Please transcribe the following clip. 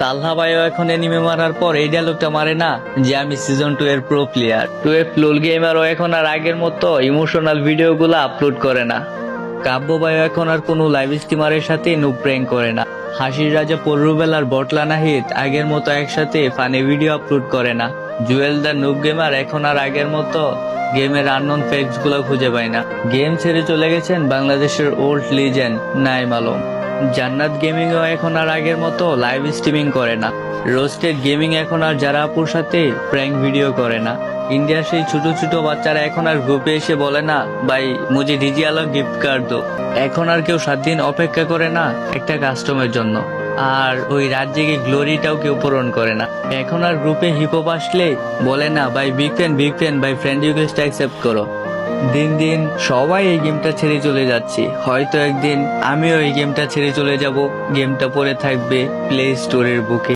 তালহা ভাইও এখন এনিমে মারার পর এই ডায়লগটা মারে না যে আমি সিজন 2 এর প্রো প্লেয়ার। 12 লোল গেমারও এখন আর আগের মতো ইমোশনাল ভিডিও গুলো আপলোড করে না। কাব্য ভাইও এখন আর কোনো লাইভ স্ট্রিমারের সাথে নুব প্র্যাঙ্ক করে না। হাসির রাজা পর্রুবেল আর বটলা নাহিদ আগের মতো একসাথে ফানি ভিডিও আপলোড করে না। জুয়েল দা নুব গেমার এখন আর আগের মতো গেমের আননোন ফ্যাক্টস গুলো খুঁজে পায় না। গেম ছেড়ে চলে গেছেন বাংলাদেশের ওল্ড লিজেন্ড নাইম আলম। জান্নাত গেমিং ও এখন আর আগের মতো লাইভ স্ট্রিমিং করে না। রোস্টেড গেমিং এখন আর যারা আপুর সাথে প্র্যাঙ্ক ভিডিও করে না। ইন্ডিয়ার সেই ছোট ছোট বাচ্চারা এখন আর গ্রুপে এসে বলে না ভাই মুঝে ডিজি আলো গিফট কার্ড দো। এখন আর কেউ 7 দিন অপেক্ষা করে না একটা কাস্টমের জন্য। আর ওই রাত জেগে গ্লোরিটাও কেউ পূরণ করে না। এখন আর গ্রুপে হিপহপ আসলে বলে না ভাই বিগ ফ্যান ভাই ফ্রেন্ড রিকোয়েস্ট অ্যাকসেপ্ট করো। দিন দিন সবাই এই গেমটা ছেড়ে চলে যাচ্ছে। হয়তো একদিন আমিও এই গেমটা ছেড়ে চলে যাব। গেমটা পড়ে থাকবে প্লে স্টোরের বুকে।